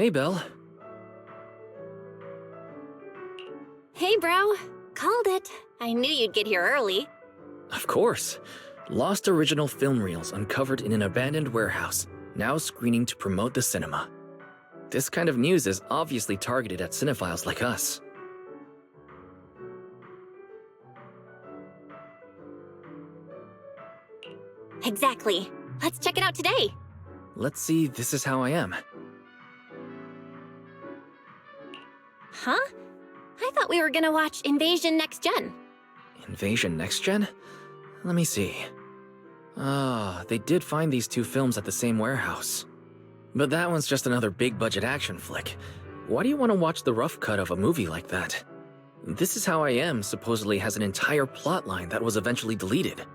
Hey, Belle. Hey, bro. Called it. I knew you'd get here early. Of course. Lost original film reels uncovered in an abandoned warehouse, now screening to promote the cinema. This kind of news is obviously targeted at cinephiles like us. Exactly. Let's check it out today. Let's see, This Is How I Am. Huh? I thought we were gonna watch Invasion Next Gen. Invasion Next Gen? Let me see. They did find these two films at the same warehouse. But that one's just another big-budget action flick. Why do you want to watch the rough cut of a movie like that? This Is How I Am supposedly has an entire plotline that was eventually deleted.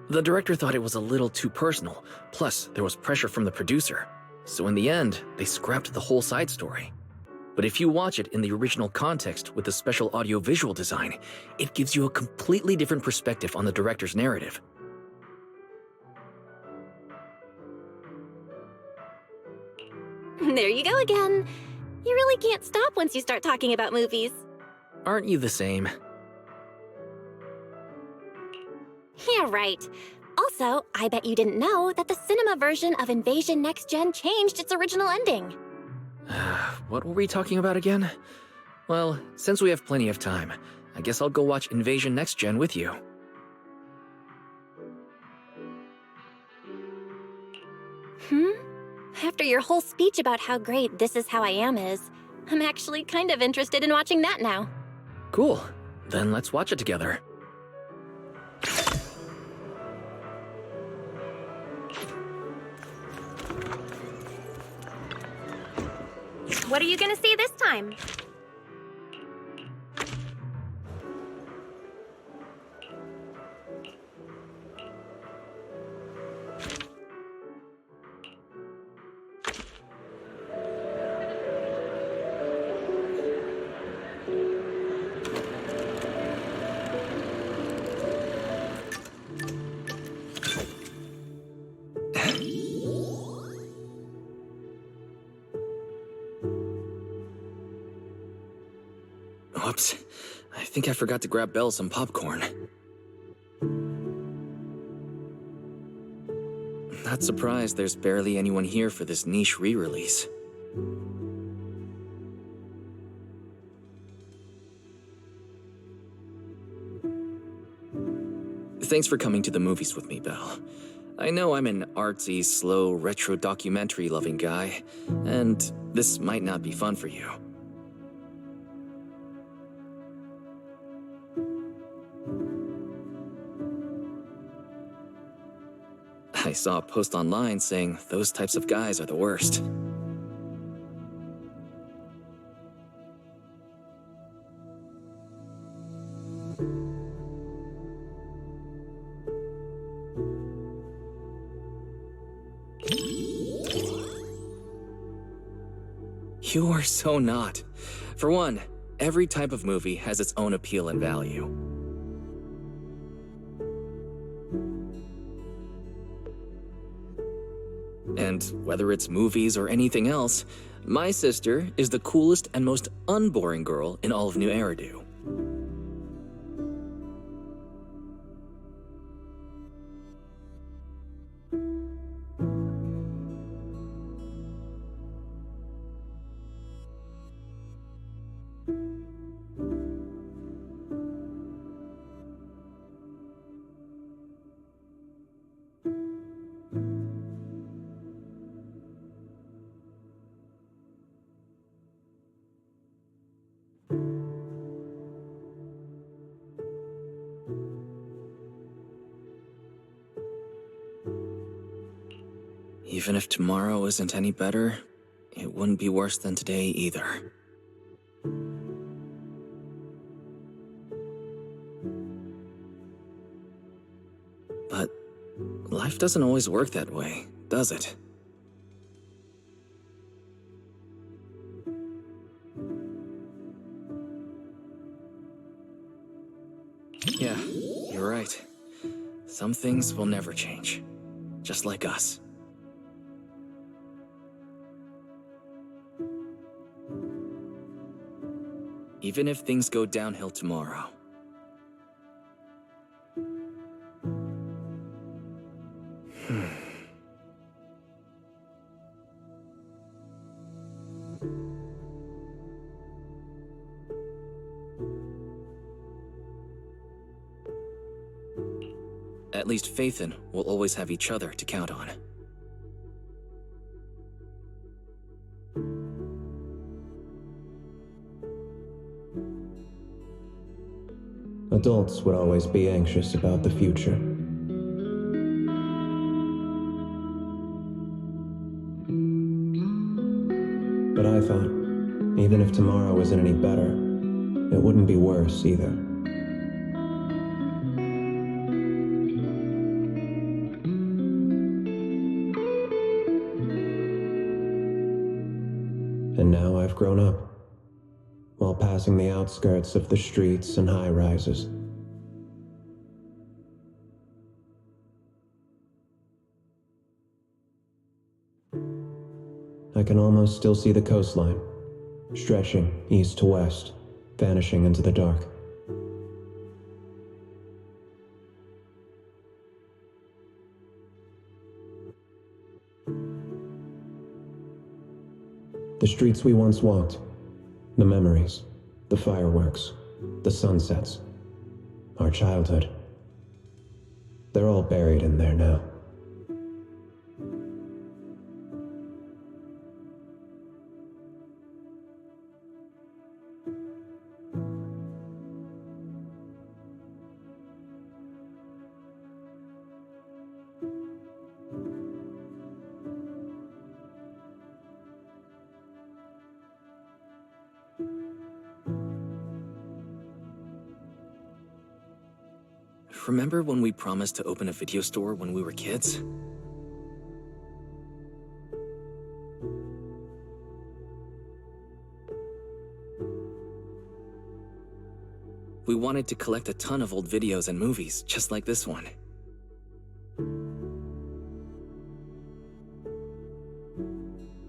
The director thought it was a little too personal, plus there was pressure from the producer. So in the end, they scrapped the whole side story. But if you watch it in the original context with the special audio-visual design, it gives you a completely different perspective on the director's narrative. There you go again. You really can't stop once you start talking about movies. Aren't you the same? Yeah, right. Also, I bet you didn't know that the cinema version of Invasion Next Gen changed its original ending. What were we talking about again? Well, since we have plenty of time, I guess I'll go watch Invasion Next Gen with you. After your whole speech about how great This Is How I Am is, I'm actually kind of interested in watching that now. Cool. Then let's watch it together. What are you gonna see this time? Whoops. I think I forgot to grab Belle some popcorn. Not surprised there's barely anyone here for this niche re-release. Thanks for coming to the movies with me, Belle. I know I'm an artsy, slow, retro documentary-loving guy, and this might not be fun for you. I saw a post online saying those types of guys are the worst. You are so not. For one, every type of movie has its own appeal and value. And whether it's movies or anything else, my sister is the coolest and most unboring girl in all of New Eridu. Even if tomorrow isn't any better, it wouldn't be worse than today either. But life doesn't always work that way, does it? Yeah, you're right. Some things will never change, just like us. even if things go downhill tomorrow. At least Faithin will always have each other to count on. Adults would always be anxious about the future. But I thought, even if tomorrow isn't any better, it wouldn't be worse either. And now I've grown up, while passing the outskirts of the streets and high-rises. I can almost still see the coastline, stretching east to west, vanishing into the dark. The streets we once walked, the memories, the fireworks, the sunsets, our childhood. They're all buried in there now. Remember when we promised to open a video store when we were kids? We wanted to collect a ton of old videos and movies, just like this one.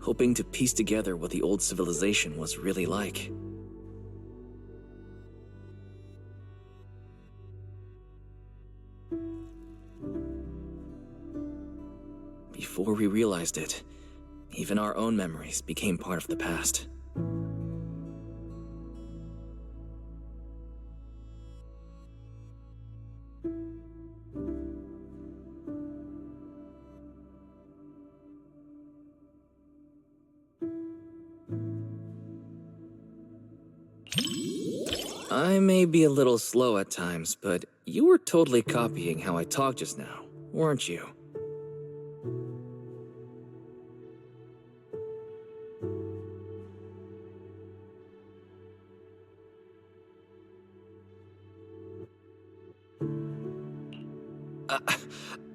Hoping to piece together what the old civilization was really like. Before we realized it, even our own memories became part of the past. I may be a little slow at times, but you were totally copying how I talked just now, weren't you?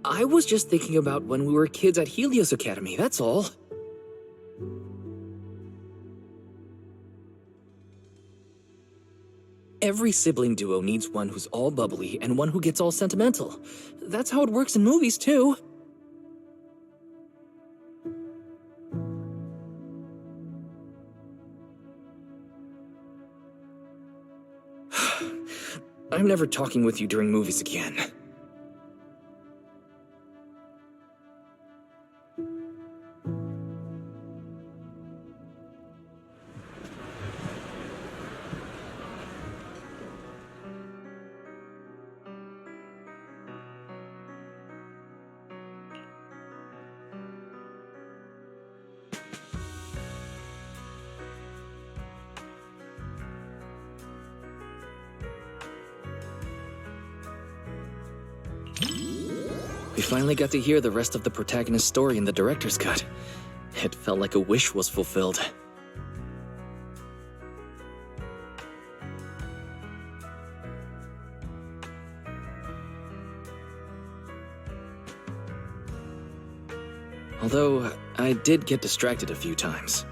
I was just thinking about when we were kids at Helios Academy, that's all. Every sibling duo needs one who's all bubbly and one who gets all sentimental. That's how it works in movies, too. I'm never talking with you during movies again. We finally got to hear the rest of the protagonist's story in the director's cut. It felt like a wish was fulfilled. Although, I did get distracted a few times.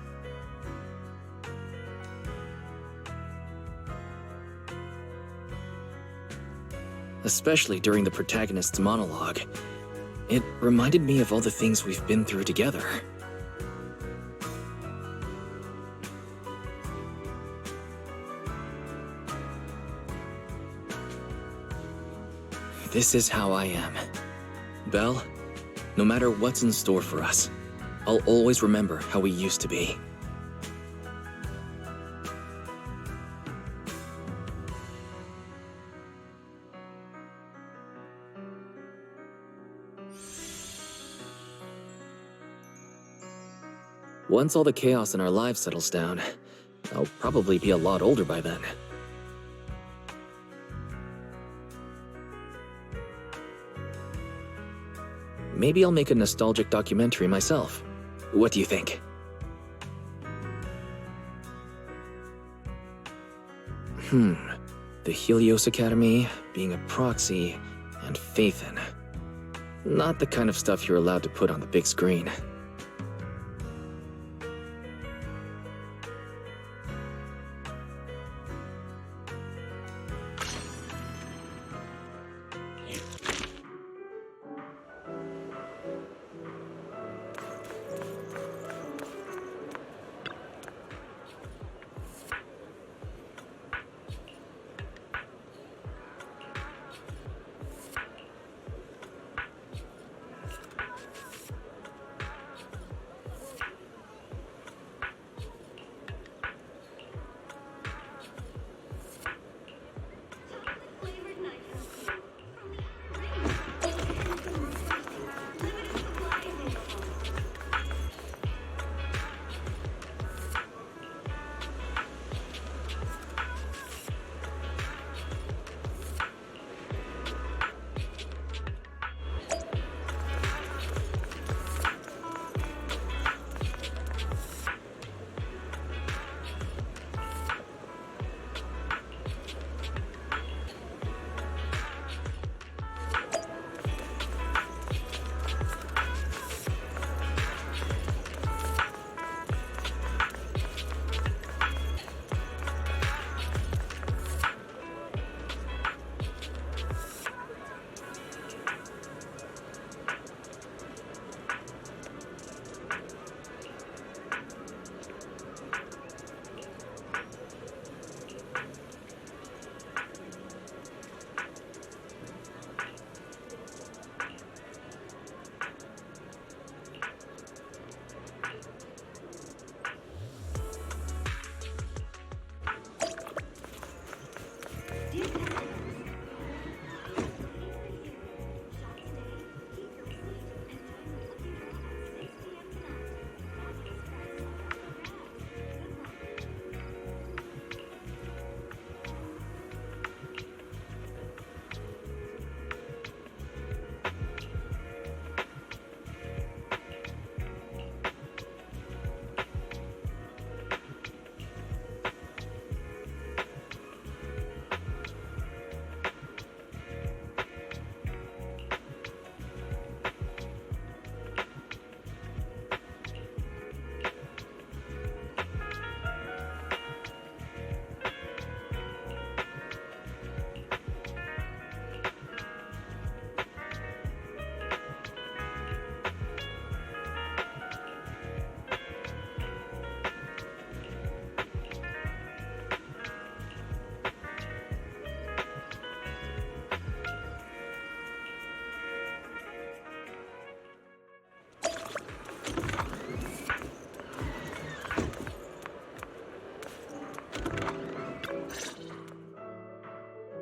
Especially during the protagonist's monologue. It reminded me of all the things we've been through together. This is how I am. Belle, no matter what's in store for us, I'll always remember how we used to be. Once all the chaos in our lives settles down, I'll probably be a lot older by then. Maybe I'll make a nostalgic documentary myself. What do you think? The Helios Academy, being a proxy, and faith in. Not the kind of stuff you're allowed to put on the big screen.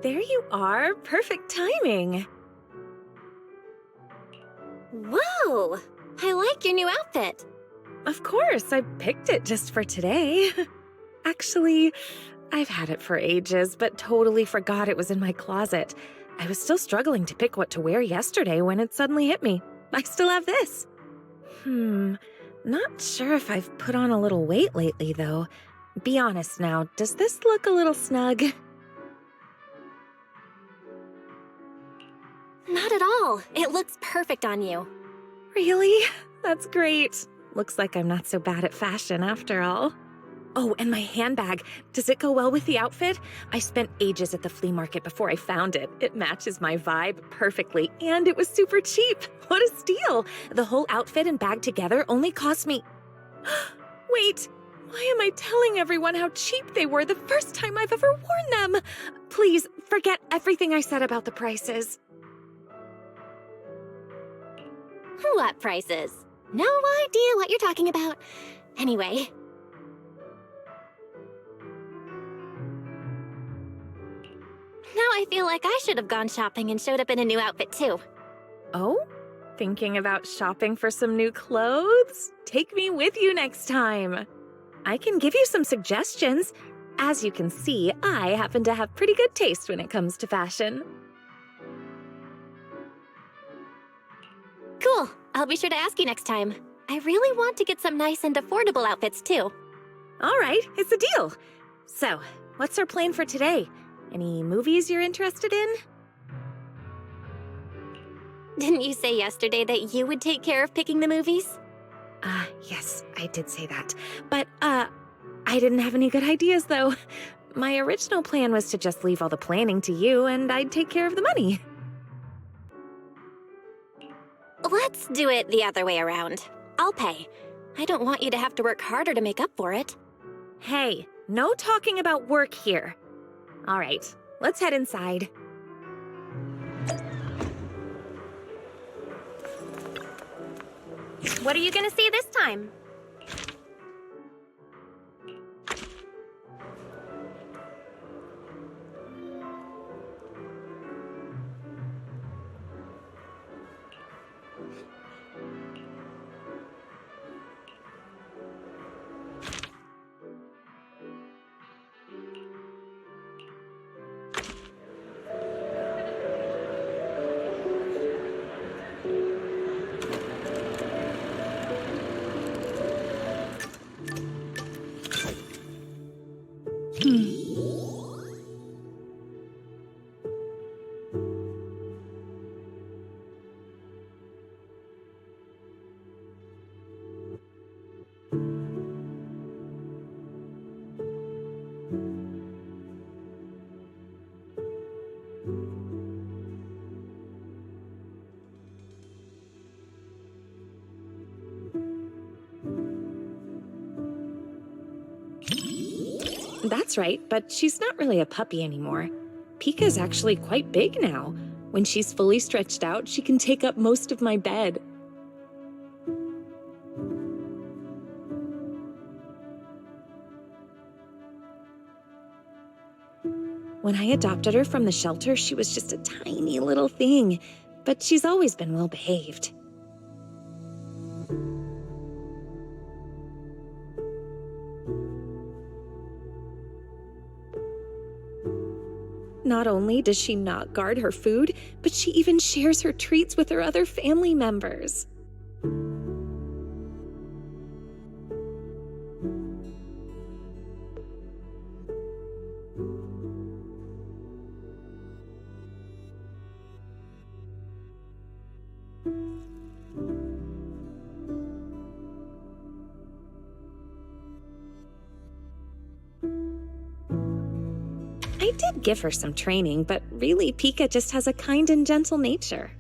There you are. Perfect timing. Whoa! I like your new outfit. Of course, I picked it just for today. Actually, I've had it for ages, but totally forgot it was in my closet. I was still struggling to pick what to wear yesterday when it suddenly hit me. I still have this. Not sure if I've put on a little weight lately, though. Be honest now, does this look a little snug? Not at all. It looks perfect on you. Really? That's great. Looks like I'm not so bad at fashion after all. Oh, and my handbag. Does it go well with the outfit? I spent ages at the flea market before I found it. It matches my vibe perfectly, and it was super cheap. What a steal! The whole outfit and bag together only cost me... Wait, why am I telling everyone how cheap they were the first time I've ever worn them? Please, forget everything I said about the prices. What prices? No idea what you're talking about. Anyway. Now I feel like I should have gone shopping and showed up in a new outfit too. Oh? Thinking about shopping for some new clothes? Take me with you next time. I can give you some suggestions. As you can see, I happen to have pretty good taste when it comes to fashion. Cool. I'll be sure to ask you next time. I really want to get some nice and affordable outfits too. All right, it's a deal. So, what's our plan for today? Any movies you're interested in? Didn't you say yesterday that you would take care of picking the movies? Yes, I did say that. But, I didn't have any good ideas, though. My original plan was to just leave all the planning to you, and I'd take care of the money. Let's do it the other way around. I'll pay. I don't want you to have to work harder to make up for it. Hey, no talking about work here. All right, let's head inside. What are you gonna see this time? That's right, but she's not really a puppy anymore. Pika's actually quite big now. When she's fully stretched out, she can take up most of my bed. When I adopted her from the shelter, she was just a tiny little thing, but she's always been well behaved. Not only does she not guard her food, but she even shares her treats with her other family members. I did give her some training, but really, Pika just has a kind and gentle nature.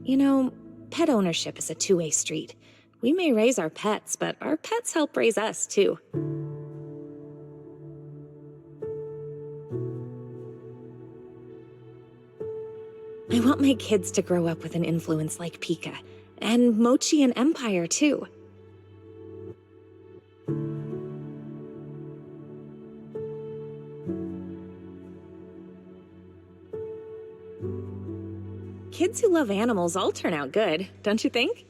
You know, pet ownership is a two-way street. We may raise our pets, but our pets help raise us, too. I want my kids to grow up with an influence like Pika, and Mochi and Empire, too. Kids who love animals all turn out good, don't you think?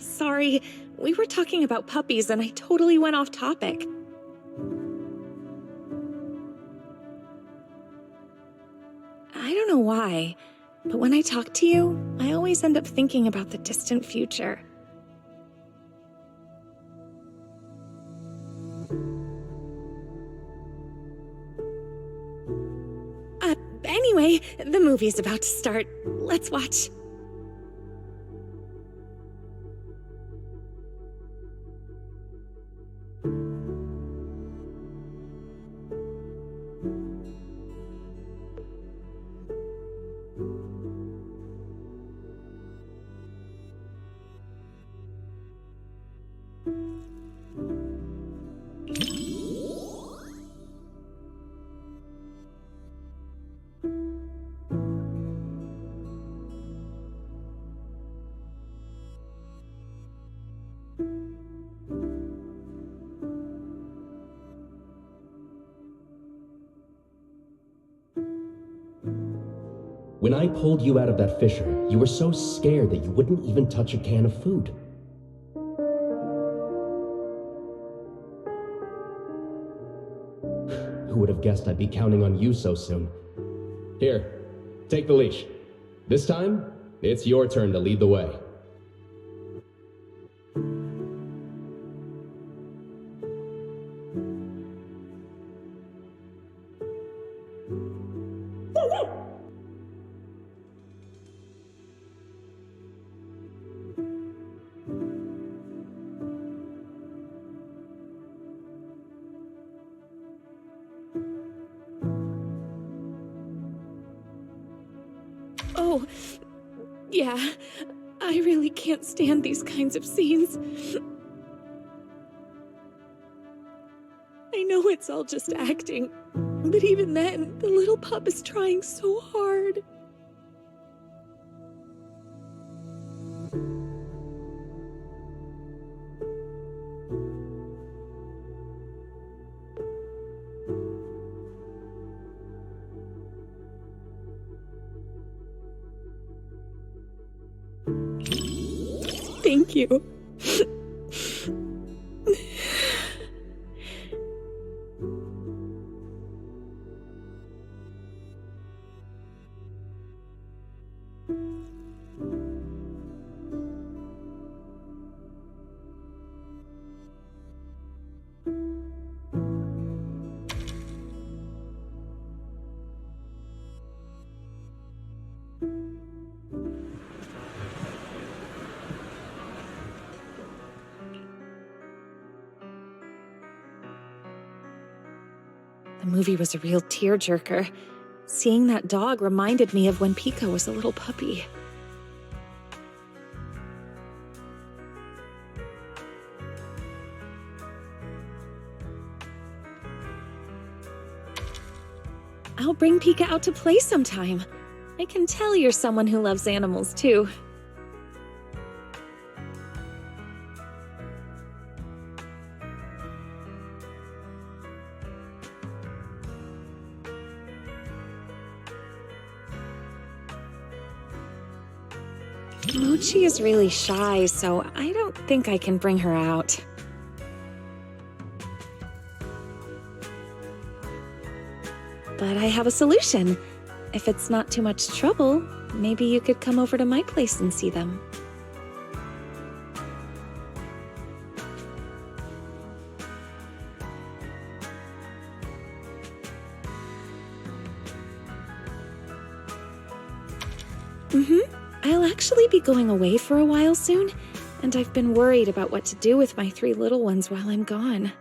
Sorry, we were talking about puppies and I totally went off topic. I don't know why, but when I talk to you, I always end up thinking about the distant future. Anyway, the movie's about to start. Let's watch. When I pulled you out of that fissure, you were so scared that you wouldn't even touch a can of food. Who would have guessed I'd be counting on you so soon? Here, take the leash. This time, it's your turn to lead the way. Oh, yeah, I really can't stand these kinds of scenes. I know it's all just acting, but even then, the little pup is trying so hard. Thank you. The movie was a real tearjerker. Seeing that dog reminded me of when Pico was a little puppy. I'll bring Pika out to play sometime. I can tell you're someone who loves animals, too. Mochi is really shy, so I don't think I can bring her out. But I have a solution. If it's not too much trouble, maybe you could come over to my place and see them. I'll actually be going away for a while soon, and I've been worried about what to do with my 3 little ones while I'm gone.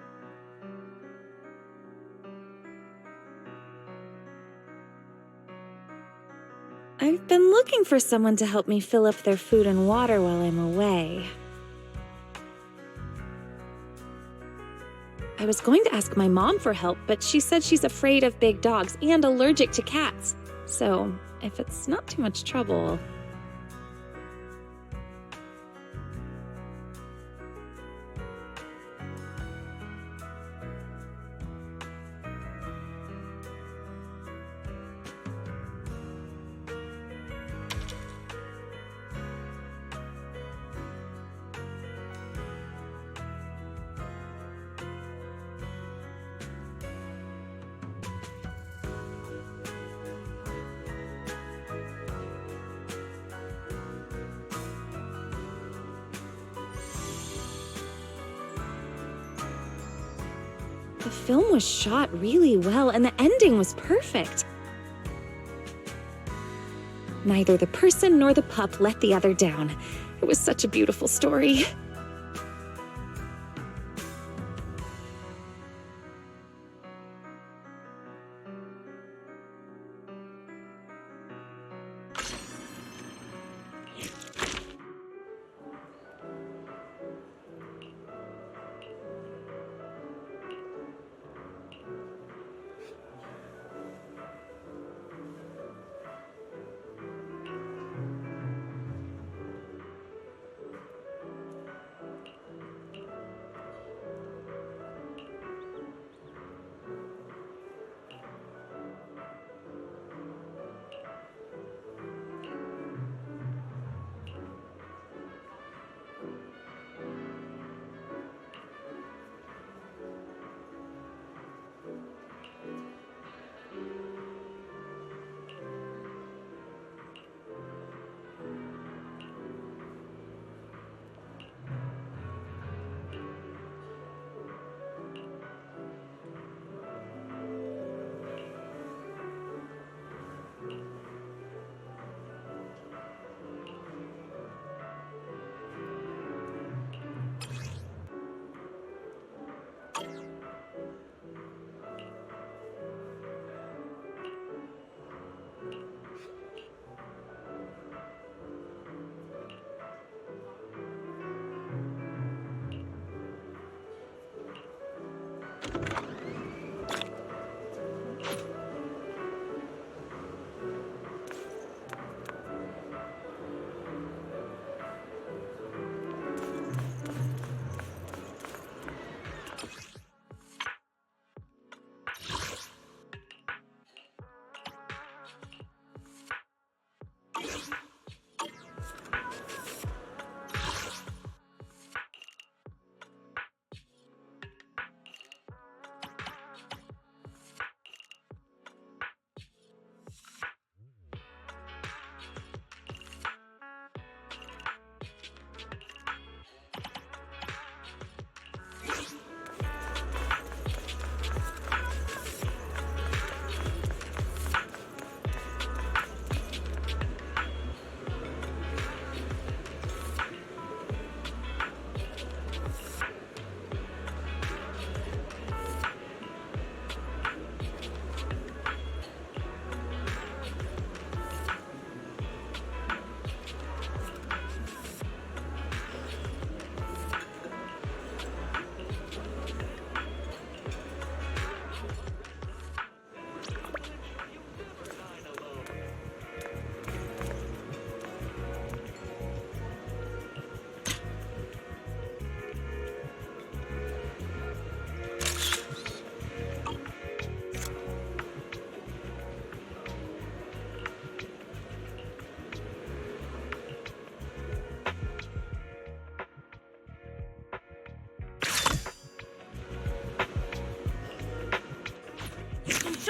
I've been looking for someone to help me fill up their food and water while I'm away. I was going to ask my mom for help, but she said she's afraid of big dogs and allergic to cats. So, if it's not too much trouble... The film was shot really well, and the ending was perfect. Neither the person nor the pup let the other down. It was such a beautiful story.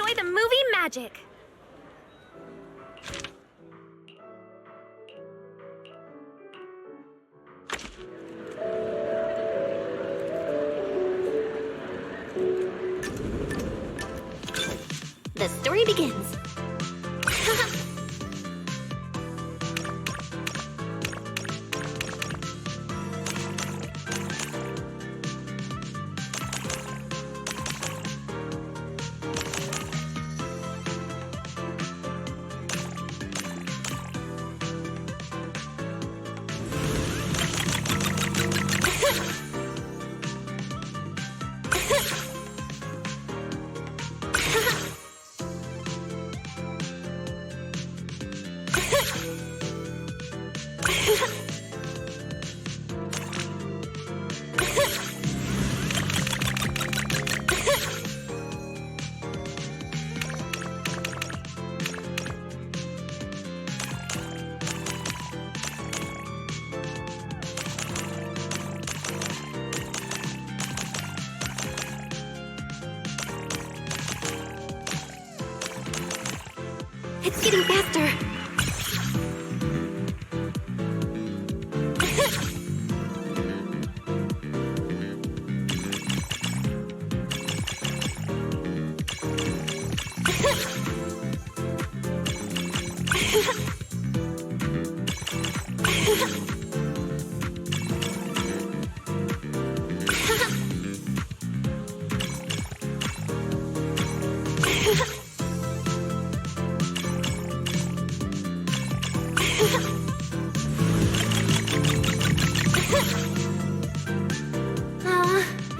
enjoy the movie magic. The story begins. It's getting faster.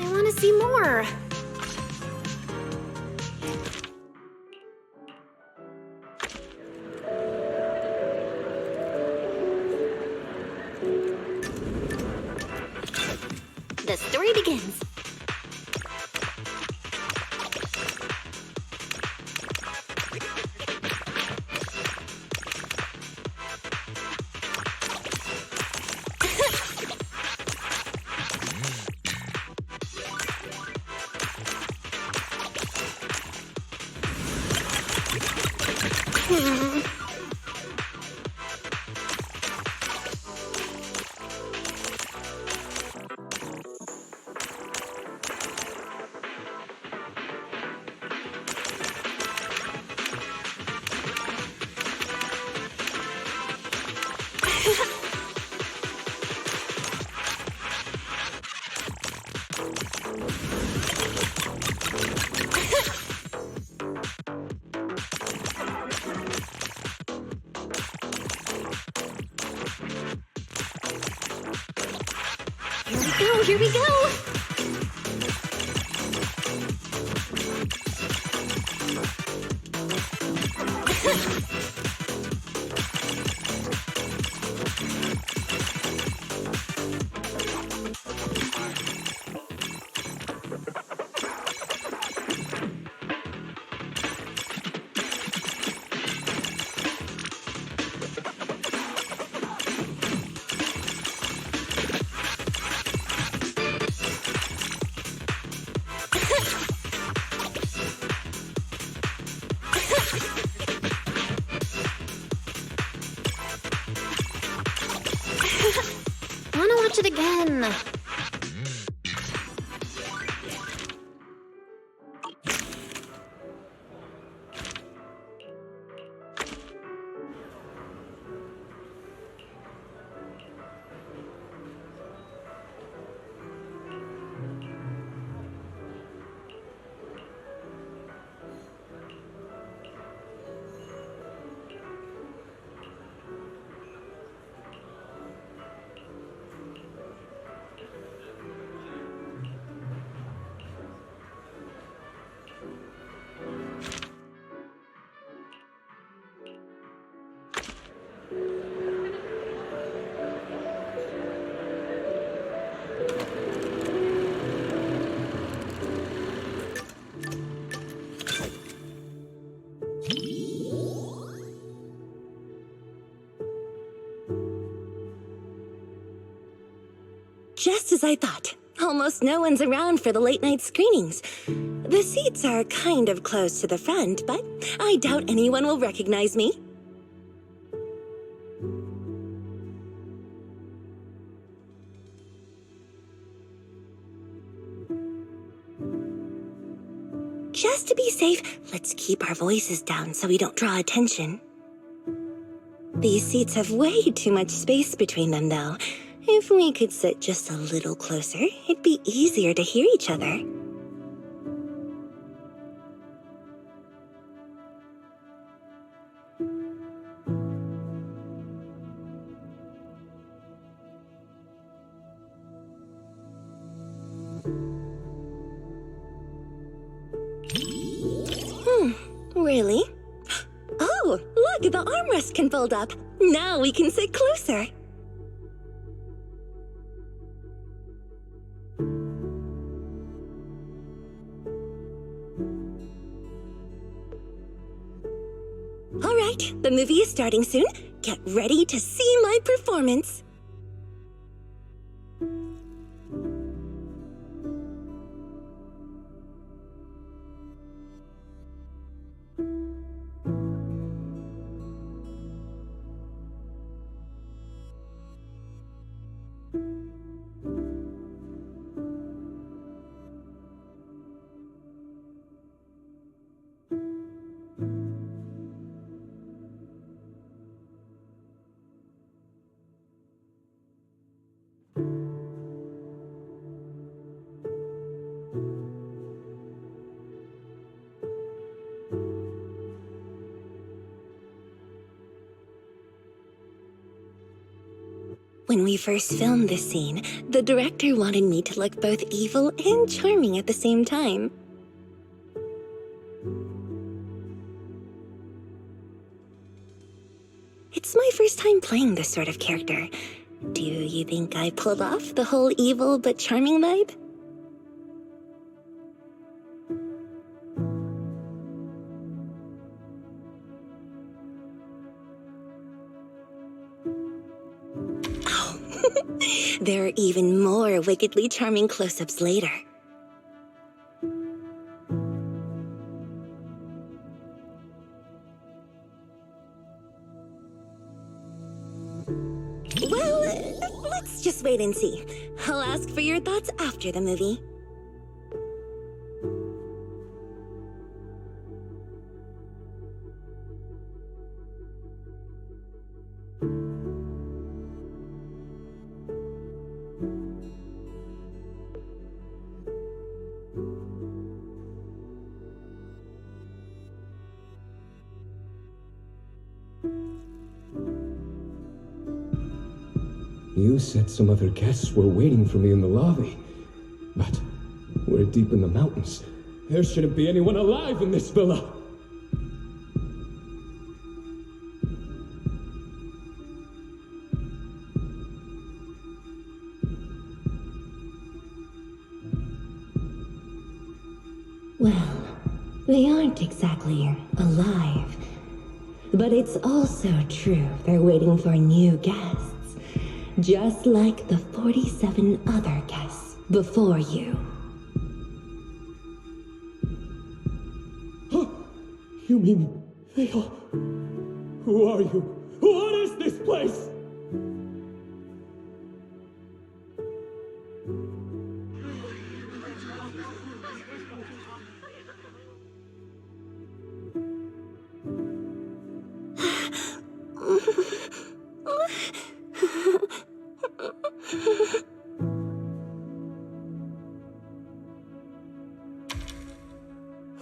I want to see more. The story begins. Here we go! I wanna watch it again. Just as I thought. Almost no one's around for the late-night screenings. The seats are kind of close to the front, but I doubt anyone will recognize me. Just to be safe, let's keep our voices down so we don't draw attention. These seats have way too much space between them, though. If we could sit just a little closer, it'd be easier to hear each other. Really? Oh, look, the armrest can fold up. Now we can sit closer. All right, the movie is starting soon. Get ready to see my performance. When we first filmed this scene, the director wanted me to look both evil and charming at the same time. It's my first time playing this sort of character. Do you think I pulled off the whole evil but charming vibe? There are even more wickedly charming close-ups later. Well, let's just wait and see. I'll ask for your thoughts after the movie. You said some other guests were waiting for me in the lobby. But we're deep in the mountains. There shouldn't be anyone alive in this villa. Well, they aren't exactly alive. But it's also true they're waiting for new guests. Just like the 47 other guests before you. Huh? You mean they all... Who are you? What is this place?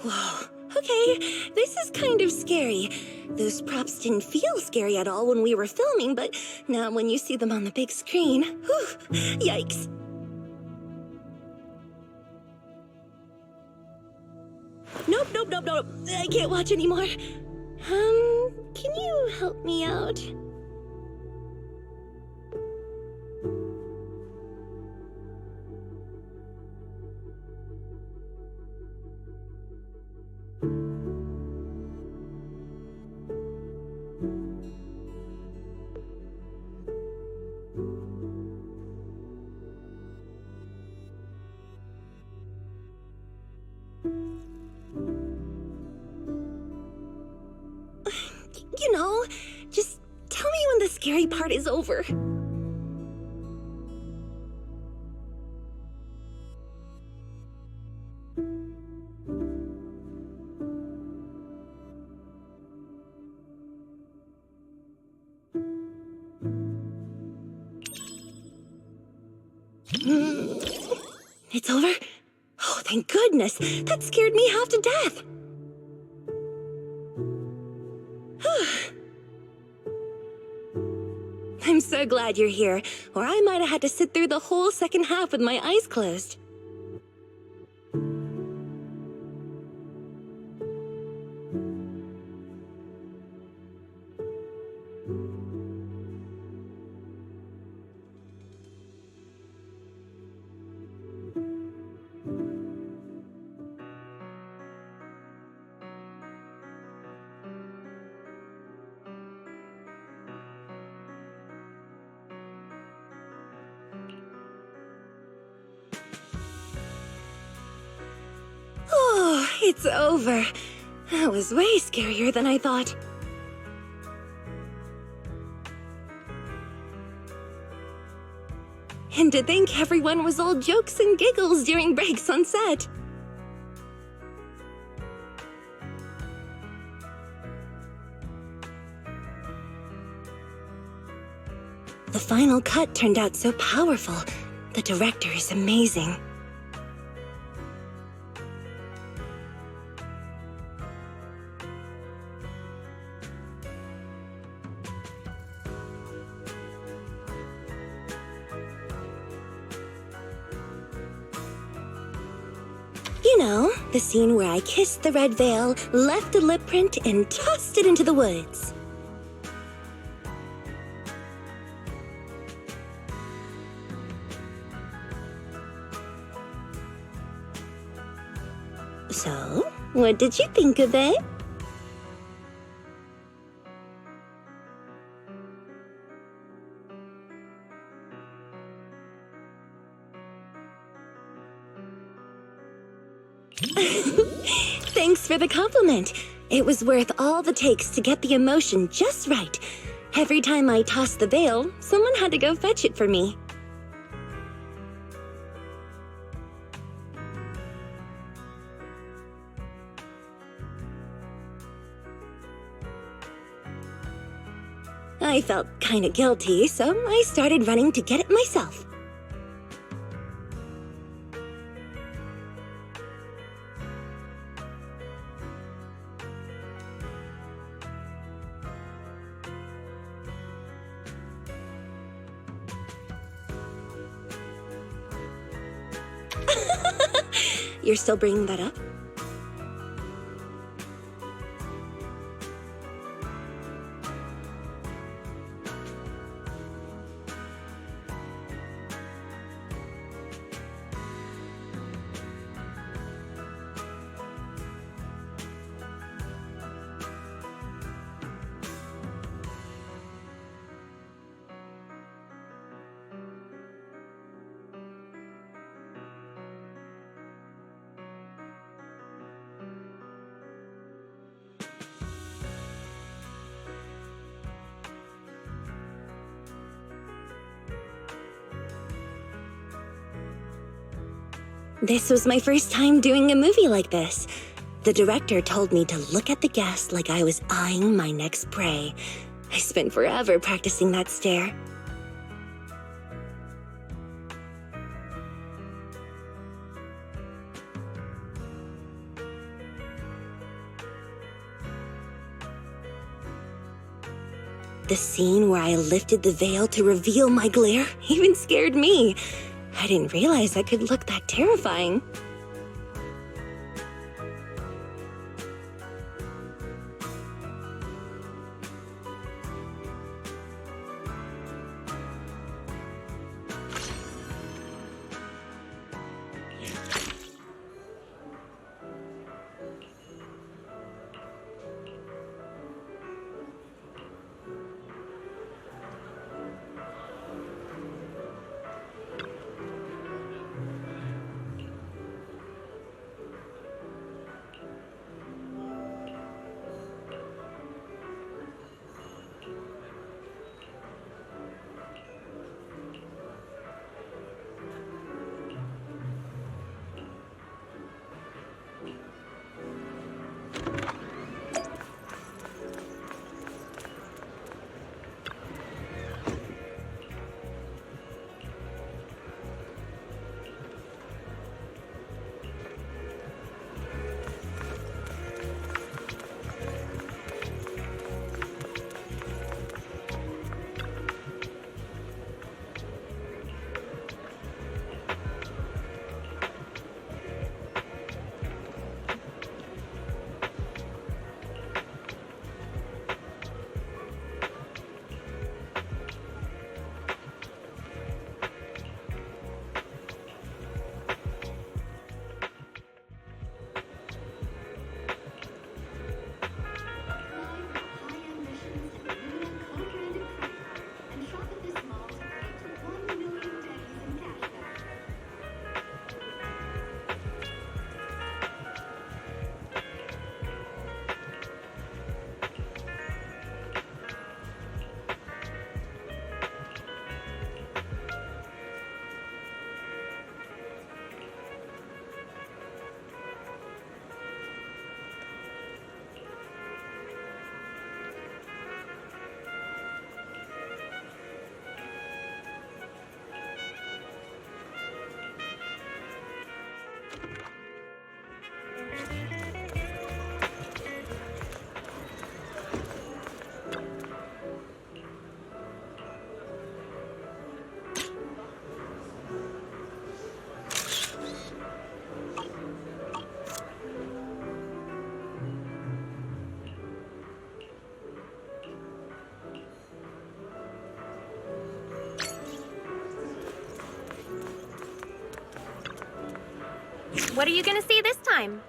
Whoa, okay, this is kind of scary. Those props didn't feel scary at all when we were filming, but now when you see them on the big screen, whew, yikes. Nope, I can't watch anymore. Can you help me out? scary part is over. It's over? Oh, thank goodness. That scared me half to death. I'm so glad you're here, or I might have had to sit through the whole second half with my eyes closed. Oh, it's over. That was way scarier than I thought. And to think everyone was all jokes and giggles during breaks on set. The final cut turned out so powerful. The director is amazing. You know, the scene where I kissed the red veil, left a lip print, and tossed it into the woods. So, what did you think of it? Thanks for the compliment. It was worth all the takes to get the emotion just right. Every time I tossed the veil, someone had to go fetch it for me. I felt kinda guilty, so I started running to get it myself. You're still bringing that up? This was my first time doing a movie like this. The director told me to look at the guest like I was eyeing my next prey. I spent forever practicing that stare. The scene where I lifted the veil to reveal my glare even scared me. I didn't realize I could look that terrifying. What are you gonna see this time?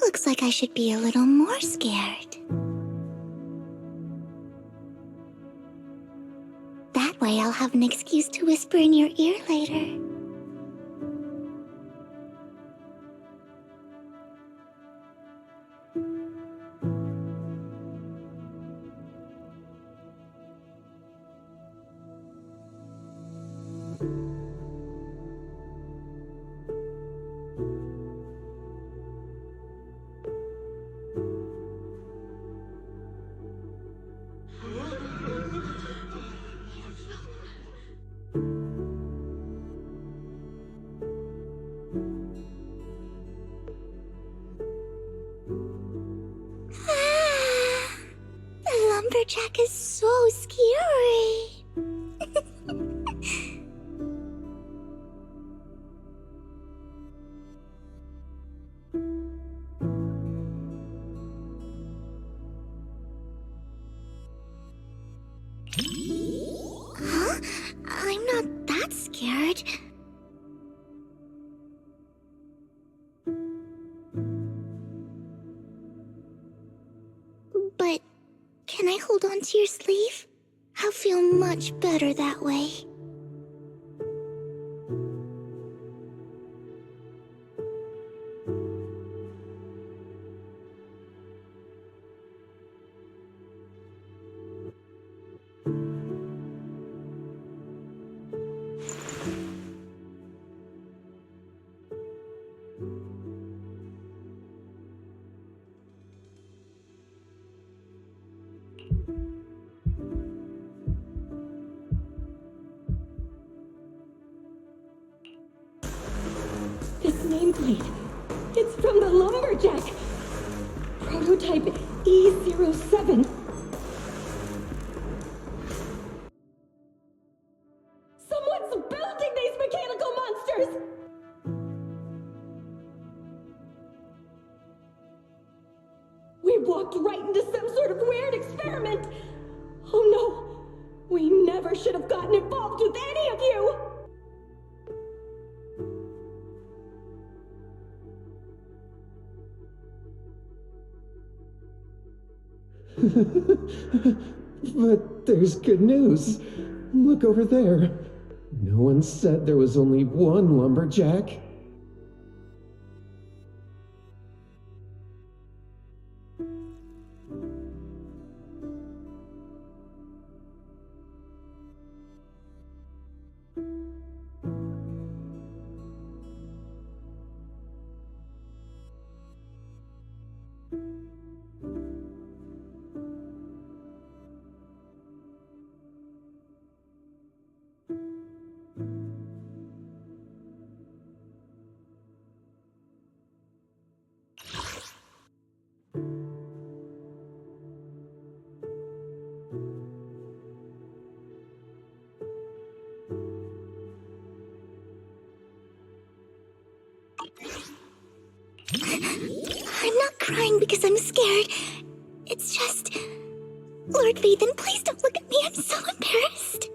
Looks like I should be a little more scared. That way I'll have an excuse to whisper in your ear later. Lumberjack is so scary. Huh? I'm not that scared. But can I hold on to your sleeve? I'll feel much better that way. This nameplate, it's from the Lumberjack. Prototype E07. Someone's building these mechanical monsters! We walked right into some sort of weird experiment. Oh no, we never should have gotten involved with any of you! But there's good news. Look over there. No one said there was only one lumberjack. I'm not crying because I'm scared. It's just... Lord Vathan, please don't look at me. I'm so embarrassed.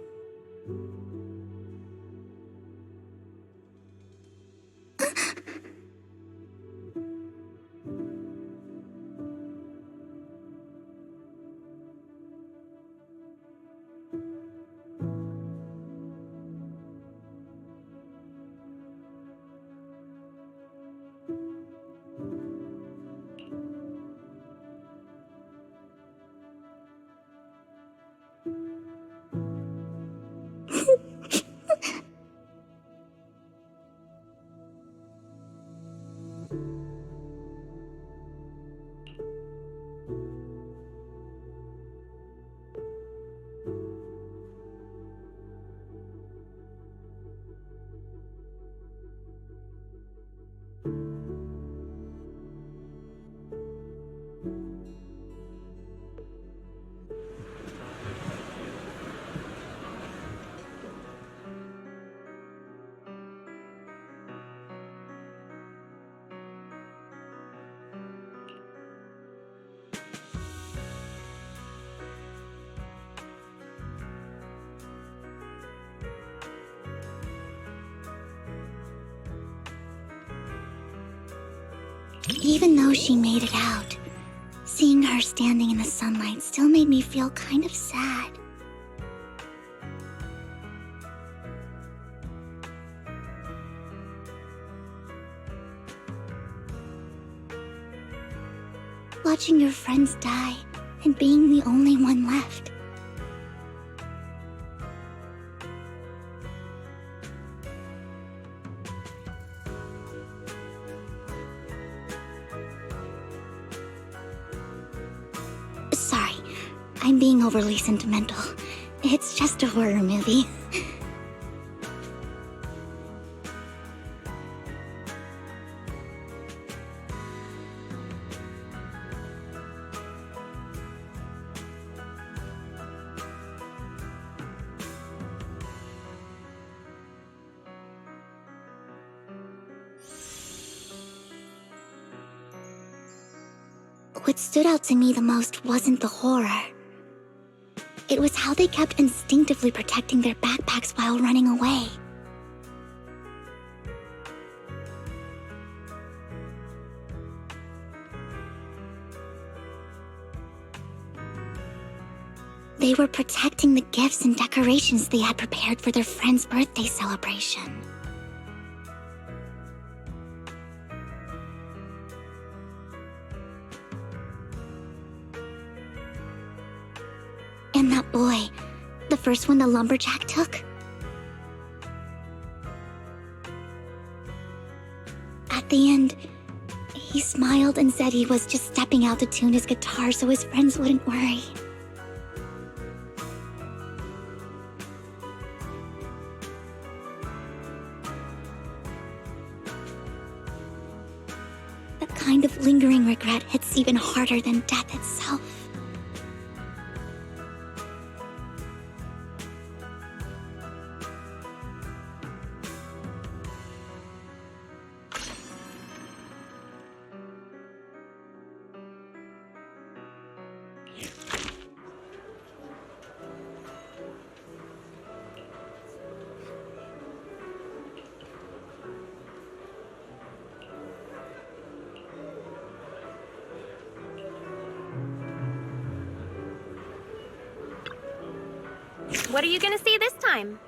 Even though she made it out, seeing her standing in the sunlight still made me feel kind of sad. Watching your friends die and being the only one left. Sorry, I'm being overly sentimental. It's just a horror movie. What stood out to me the most wasn't the horror. It was how they kept instinctively protecting their backpacks while running away. They were protecting the gifts and decorations they had prepared for their friend's birthday celebration. And that boy, the first one the lumberjack took. At the end, he smiled and said he was just stepping out to tune his guitar so his friends wouldn't worry. The kind of lingering regret hits even harder than death itself. What are you gonna see this time?